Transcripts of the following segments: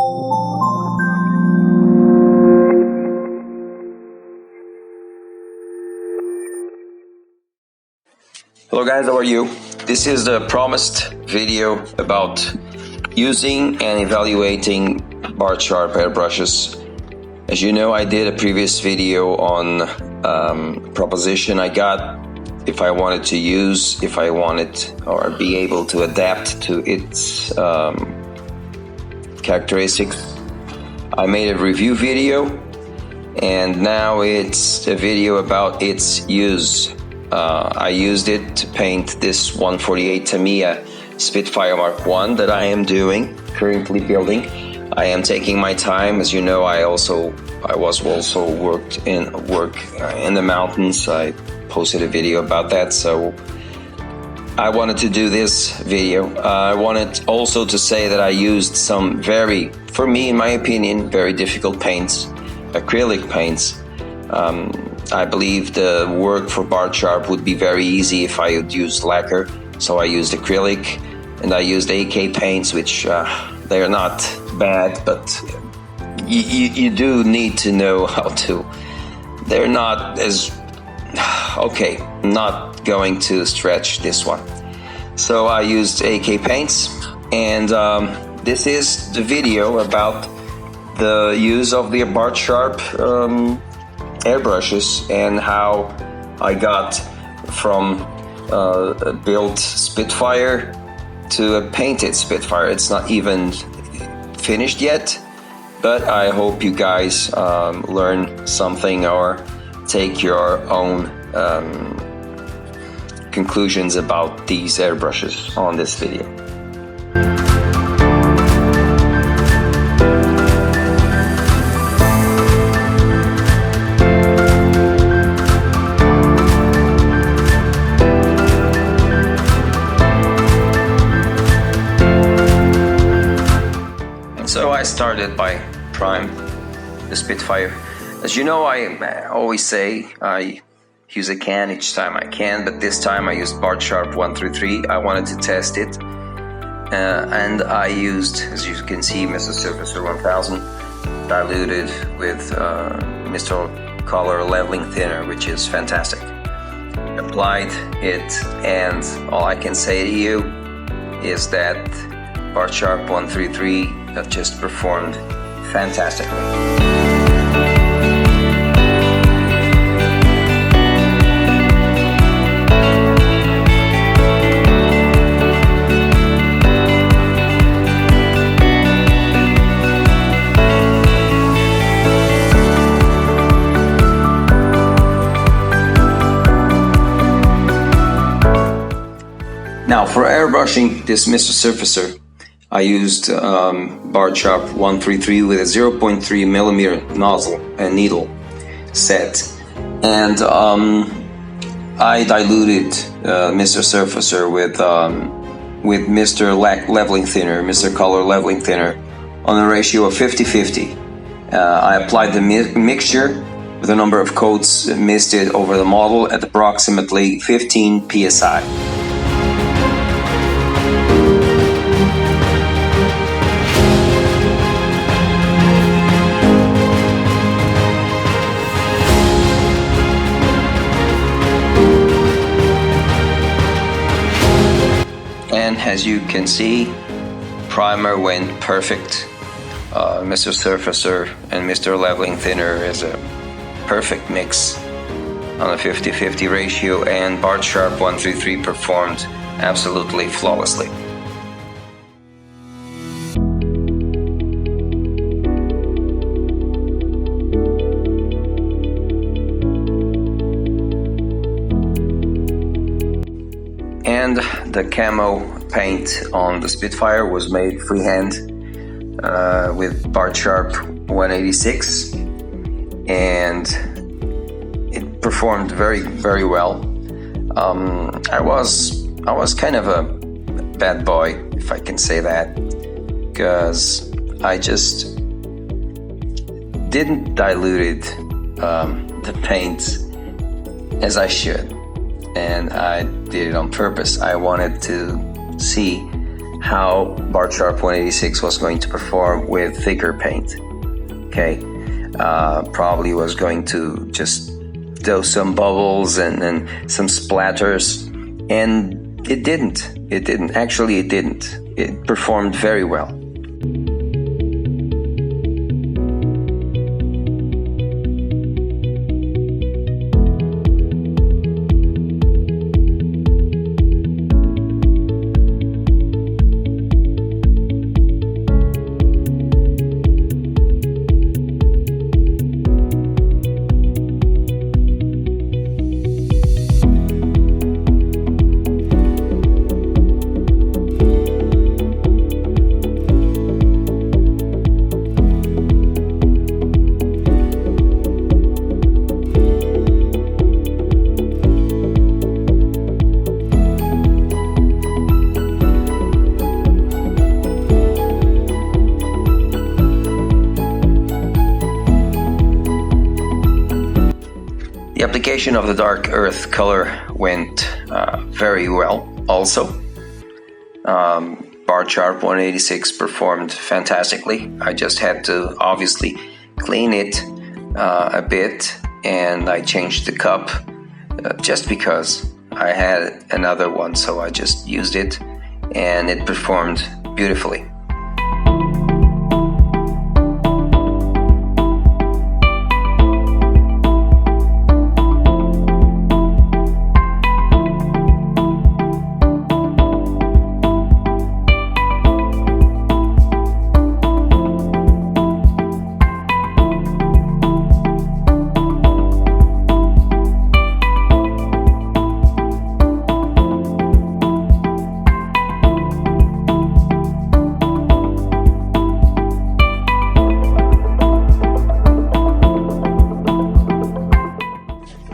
Hello guys, how are you? This is the promised video about using and evaluating BARTSHARP airbrushes. As you know, I did a previous video on proposition I got if I wanted to use, if I wanted or be able to adapt to its characteristics. I made a review video and now it's a video about its use. I used it to paint this 148 Tamiya Spitfire Mark I that I am currently building. I am taking my time. As you know, I was also worked in the mountains. I posted a video about that, so I wanted to do this video. I wanted also to say that I used some very, for me in my opinion, very difficult paints, acrylic paints. I believe the work for Bart Sharp would be very easy if I would use lacquer, so I used acrylic and I used AK paints, which they are not bad, but you do need to know how to. They're not as okay. I'm not going to stretch this one, so I used AK paints, and this is the video about the use of the Bart Sharp airbrushes and how I got from a built Spitfire to a painted Spitfire. It's not even finished yet, but I hope you guys learn something or take your own conclusions about these airbrushes on this video. So I started by prime the Spitfire. As you know, I always say I use a can each time I can, but this time I used Bart Sharp 133. I wanted to test it, and I used, as you can see, Mr. Surfacer 1000 diluted with Mr. Color Leveling Thinner, which is fantastic. Applied it, and all I can say to you is that Bart Sharp 133 just performed fantastically. Now for airbrushing this Mr. Surfacer, I used Bart Sharp 133 with a 0.3 millimeter nozzle and needle set, and I diluted Mr. Surfacer with Mr. Leveling Thinner, Mr. Color Leveling Thinner, on a ratio of 50-50. I applied the mixture with a number of coats, misted over the model at approximately 15 psi. And as you can see, primer went perfect. Mr. Surfacer and Mr. Leveling Thinner is a perfect mix on a 50-50 ratio, and Bart Sharp 133 performed absolutely flawlessly. And the camo paint on the Spitfire was made freehand with Bart Sharp 186, and it performed very well. I was kind of a bad boy, if I can say that, because I just didn't dilute the paints as I should, and I did it on purpose. I wanted to see how BARTSHARP 186 was going to perform with thicker paint. Okay, probably was going to just do some bubbles and some splatters, and it didn't. Actually, it didn't. It performed very well. The application of the dark earth color went very well also. BARTSHARP 186 performed fantastically. I just had to obviously clean it a bit, and I changed the cup just because I had another one, so I just used it and it performed beautifully.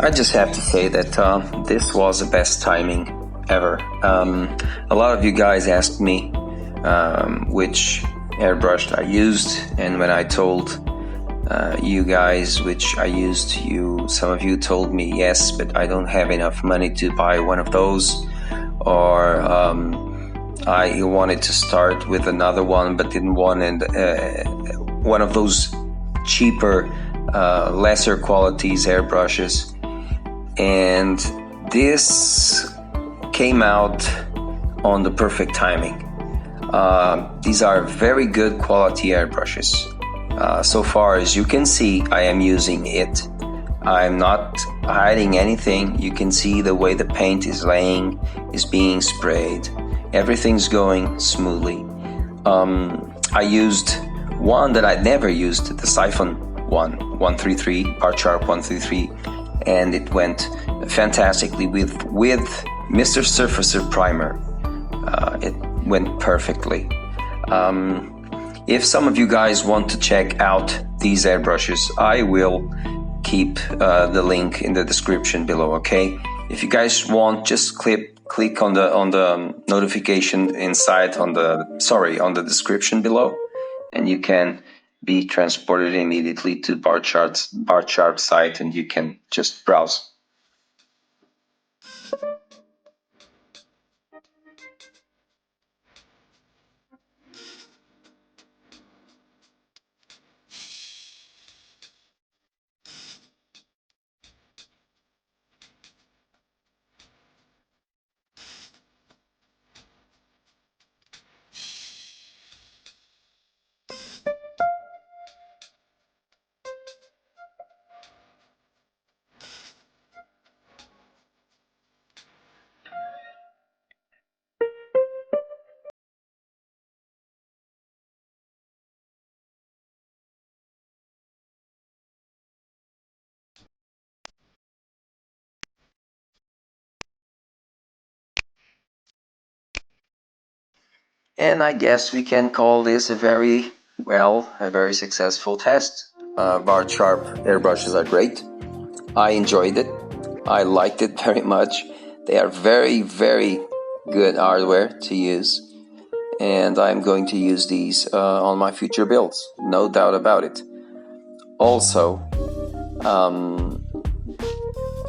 I just have to say that this was the best timing ever. A lot of you guys asked me which airbrush I used, and when I told you guys which I used, some of you told me yes, but I don't have enough money to buy one of those, or I wanted to start with another one but didn't want one of those cheaper, lesser qualities airbrushes. And this came out on the perfect timing. These are very good quality airbrushes. So far as you can see, I am using it. I'm not hiding anything. You can see the way the paint is laying, is being sprayed. Everything's going smoothly. I used one that I never used, the Siphon 133, BARTSHARP 133. And it went fantastically with Mr. Surfacer Primer. It went perfectly. If some of you guys want to check out these airbrushes, I will keep the link in the description below, okay? If you guys want, just click on the notification inside on the description below, and you can be transported immediately to BARTSHARP site, and you can just browse. And I guess we can call this a very successful test. BARTSHARP airbrushes are great. I enjoyed it. I liked it very much. They are very, very good hardware to use. And I'm going to use these on my future builds. No doubt about it. Also,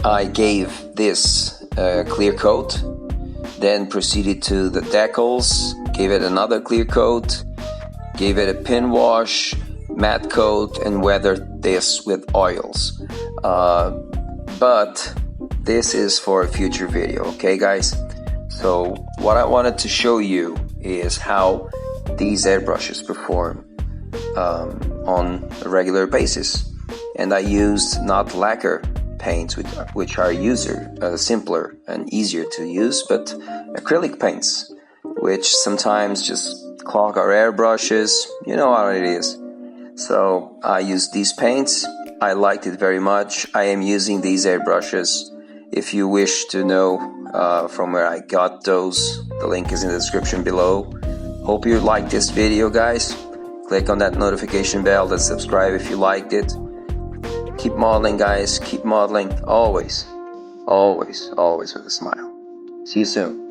I gave this clear coat, then proceeded to the decals gave it another clear coat, gave it a pin wash, matte coat, and weathered this with oils. But this is for a future video, okay guys? So what I wanted to show you is how these airbrushes perform on a regular basis. And I used not lacquer paints, which are simpler and easier to use, but acrylic paints, which sometimes just clog our airbrushes. You know how it is. So I used these paints. I liked it very much. I am using these airbrushes. If you wish to know from where I got those, the link is in the description below. Hope you liked this video, guys. Click on that notification bell and subscribe if you liked it. Keep modeling, guys. Keep modeling. Always, always, always with a smile. See you soon.